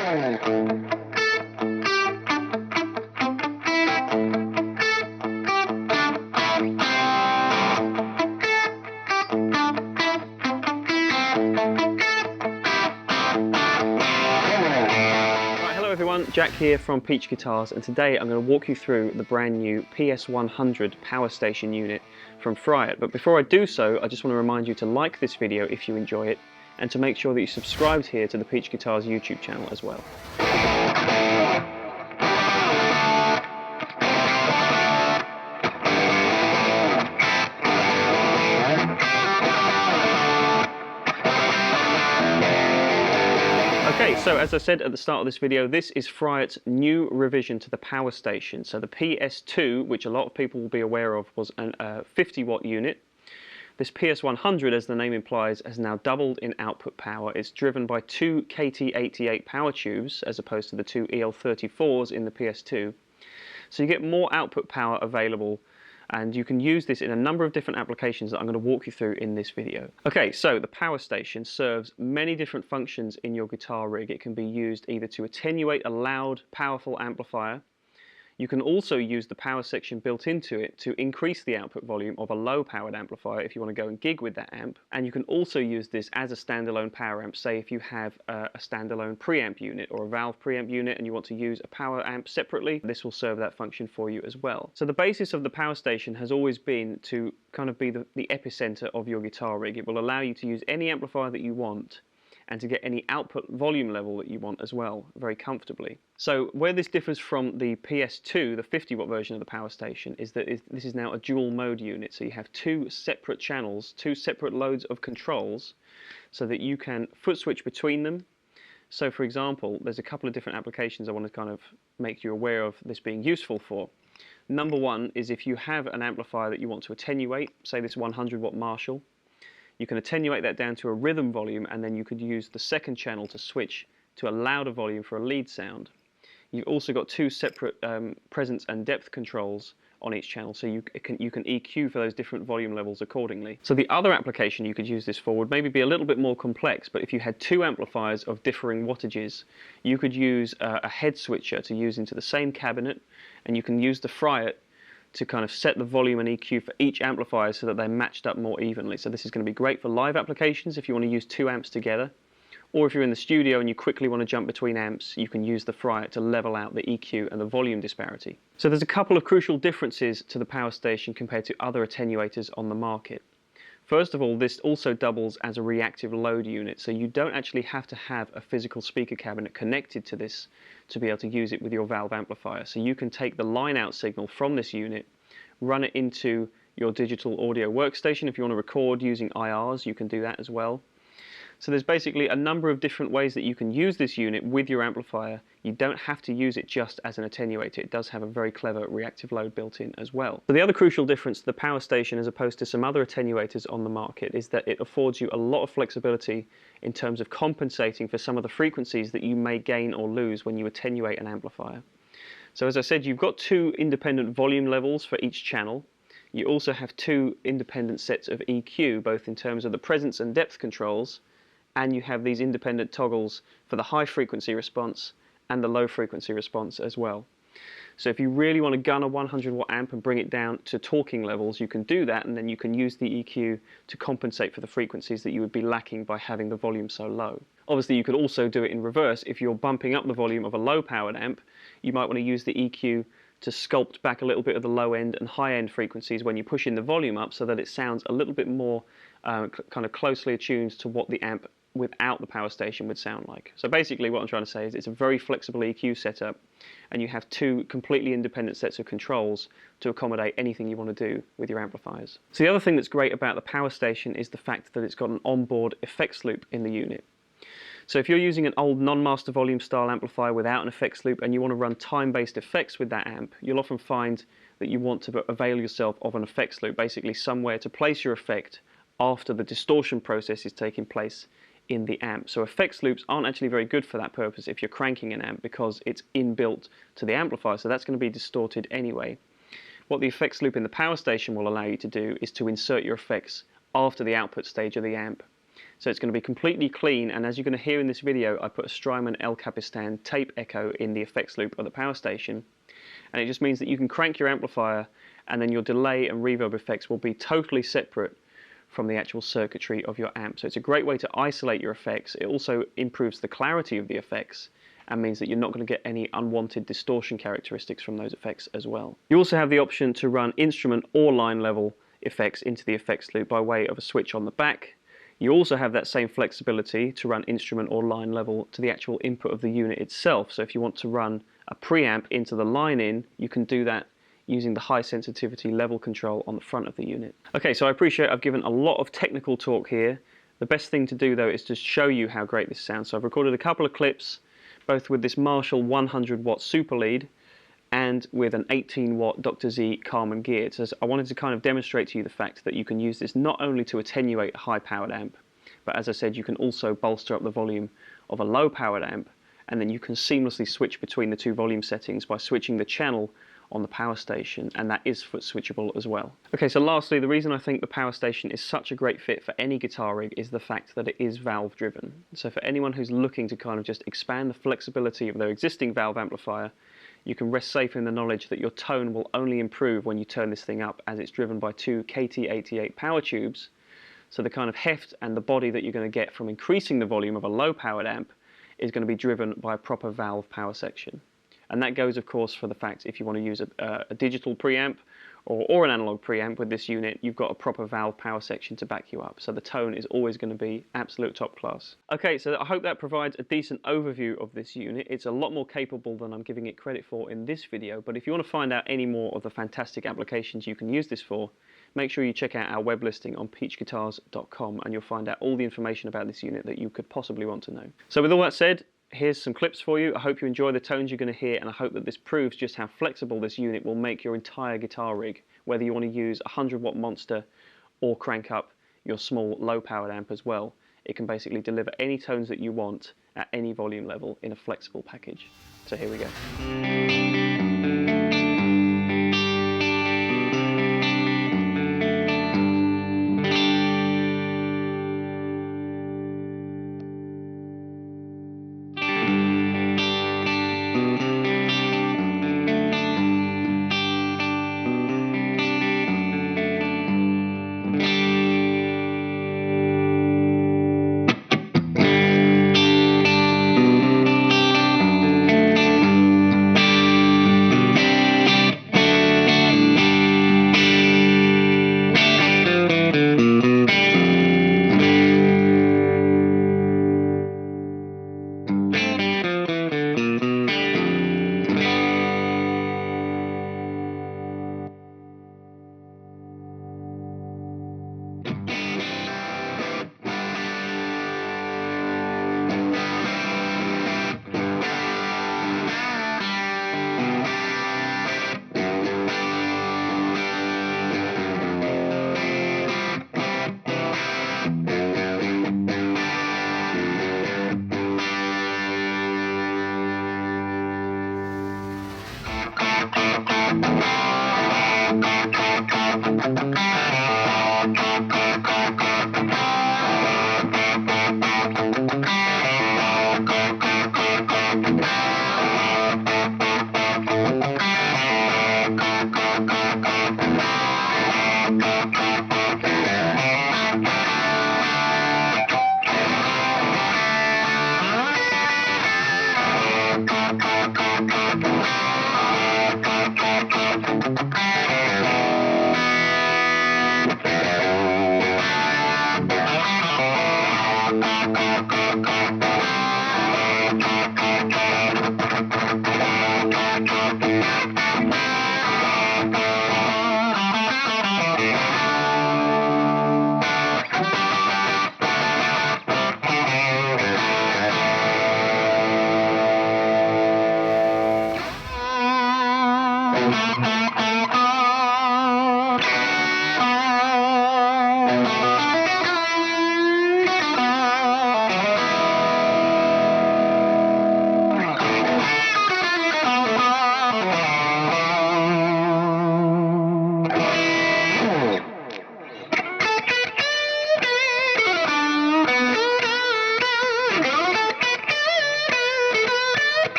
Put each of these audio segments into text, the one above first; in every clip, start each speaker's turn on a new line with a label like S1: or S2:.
S1: Hello everyone, Jack here from Peach Guitars, and today I'm going to walk you through the brand new PS-100 Power Station unit from Fryette. But before I do so, I just want to remind you to like this video if you enjoy it, and to make sure that you subscribed here to the Peach Guitars YouTube channel as well. Okay, so as I said at the start of this video, this is Fryette's new revision to the Power Station. So the PS2, which a lot of people will be aware of, was a 50 watt unit. This PS100, as the name implies, has now doubled in output power. It's driven by two KT88 power tubes, as opposed to the two EL34s in the PS2. So you get more output power available, and you can use this in a number of different applications that I'm going to walk you through in this video. Okay, so the Power Station serves many different functions in your guitar rig. It can be used either to attenuate a loud, powerful amplifier. You can also use the power section built into it to increase the output volume of a low-powered amplifier if you want to go and gig with that amp. And you can also use this as a standalone power amp. Say if you have a standalone preamp unit or a valve preamp unit and you want to use a power amp separately, this will serve that function for you as well. So the basis of the Power Station has always been to kind of be the epicenter of your guitar rig. It will allow you to use any amplifier that you want, and to get any output volume level that you want as well, very comfortably. So where this differs from the PS2, the 50 watt version of the Power Station, is that this is now a dual mode unit. So you have two separate channels, two separate loads of controls, so that you can foot switch between them. So for example, there's a couple of different applications I want to kind of make you aware of this being useful for. Number one is if you have an amplifier that you want to attenuate, say this 100 watt Marshall, you can attenuate that down to a rhythm volume, and then you could use the second channel to switch to a louder volume for a lead sound. You've also got two separate presence and depth controls on each channel, so you can EQ for those different volume levels accordingly. So the other application you could use this for would maybe be a little bit more complex, but if you had two amplifiers of differing wattages, you could use a head switcher to use into the same cabinet, and you can use the Fryette to kind of set the volume and EQ for each amplifier so that they're matched up more evenly. So this is going to be great for live applications if you want to use two amps together, or if you're in the studio and you quickly want to jump between amps, you can use the Fryette to level out the EQ and the volume disparity. So there's a couple of crucial differences to the Power Station compared to other attenuators on the market. First of all, this also doubles as a reactive load unit, so you don't actually have to have a physical speaker cabinet connected to this to be able to use it with your valve amplifier. So you can take the line-out signal from this unit, run it into your digital audio workstation. If you want to record using IRs, you can do that as well. So there's basically a number of different ways that you can use this unit with your amplifier. You don't have to use it just as an attenuator. It does have a very clever reactive load built in as well. So the other crucial difference to the Power Station as opposed to some other attenuators on the market is that it affords you a lot of flexibility in terms of compensating for some of the frequencies that you may gain or lose when you attenuate an amplifier. So as I said, you've got two independent volume levels for each channel. You also have two independent sets of EQ, both in terms of the presence and depth controls, and you have these independent toggles for the high frequency response and the low frequency response as well. So if you really want to gun a 100 watt amp and bring it down to talking levels, you can do that, and then you can use the EQ to compensate for the frequencies that you would be lacking by having the volume so low. Obviously you could also do it in reverse. If you're bumping up the volume of a low powered amp, you might want to use the EQ to sculpt back a little bit of the low end and high end frequencies when you push in the volume up, so that it sounds a little bit more kind of closely attuned to what the amp without the Power Station would sound like. So basically what I'm trying to say is it's a very flexible EQ setup, and you have two completely independent sets of controls to accommodate anything you want to do with your amplifiers. So the other thing that's great about the Power Station is the fact that it's got an onboard effects loop in the unit. So if you're using an old non-master volume style amplifier without an effects loop and you want to run time-based effects with that amp, you'll often find that you want to avail yourself of an effects loop, basically somewhere to place your effect after the distortion process is taking place in the amp. So effects loops aren't actually very good for that purpose if you're cranking an amp, because it's inbuilt to the amplifier, so that's going to be distorted anyway. What the effects loop in the Power Station will allow you to do is to insert your effects after the output stage of the amp. So it's going to be completely clean, and as you're going to hear in this video, I put a Strymon El Capistan tape echo in the effects loop of the power station, and it just means that you can crank your amplifier and then your delay and reverb effects will be totally separate from the actual circuitry of your amp. So it's a great way to isolate your effects. It also improves the clarity of the effects and means that you're not going to get any unwanted distortion characteristics from those effects as well. You also have the option to run instrument or line level effects into the effects loop by way of a switch on the back. You also have that same flexibility to run instrument or line level to the actual input of the unit itself. So if you want to run a preamp into the line in, you can do that using the high sensitivity level control on the front of the unit. Okay, so I appreciate I've given a lot of technical talk here. The best thing to do though is to show you how great this sounds. So I've recorded a couple of clips, both with this Marshall 100 watt super lead and with an 18 watt Dr. Z Carman gear. So I wanted to kind of demonstrate to you the fact that you can use this not only to attenuate a high powered amp, but as I said, you can also bolster up the volume of a low powered amp, and then you can seamlessly switch between the two volume settings by switching the channel on the power station, and that is foot switchable as well. Okay, so lastly, the reason I think the power station is such a great fit for any guitar rig is the fact that it is valve driven. So for anyone who's looking to kind of just expand the flexibility of their existing valve amplifier, you can rest safe in the knowledge that your tone will only improve when you turn this thing up, as it's driven by two KT88 power tubes. So the kind of heft and the body that you're going to get from increasing the volume of a low powered amp is going to be driven by a proper valve power section. And that goes, of course, for the fact if you want to use a digital preamp or an analog preamp with this unit, you've got a proper valve power section to back you up. So the tone is always going to be absolute top class. Okay, so I hope that provides a decent overview of this unit. It's a lot more capable than I'm giving it credit for in this video, but if you want to find out any more of the fantastic applications you can use this for, make sure you check out our web listing on peachguitars.com and you'll find out all the information about this unit that you could possibly want to know. So with all that said, here's some clips for you. I hope you enjoy the tones you're going to hear, and I hope that this proves just how flexible this unit will make your entire guitar rig, whether you want to use a 100 watt monster or crank up your small low powered amp as well. It can basically deliver any tones that you want at any volume level in a flexible package. So here we go.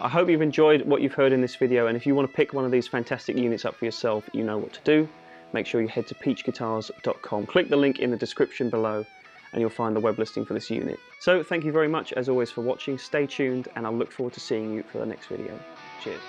S1: I hope you've enjoyed what you've heard in this video, and if you want to pick one of these fantastic units up for yourself, you know what to do. Make sure you head to peachguitars.com. Click the link in the description below and you'll find the web listing for this unit. So thank you very much as always for watching. Stay tuned and I'll look forward to seeing you for the next video. Cheers.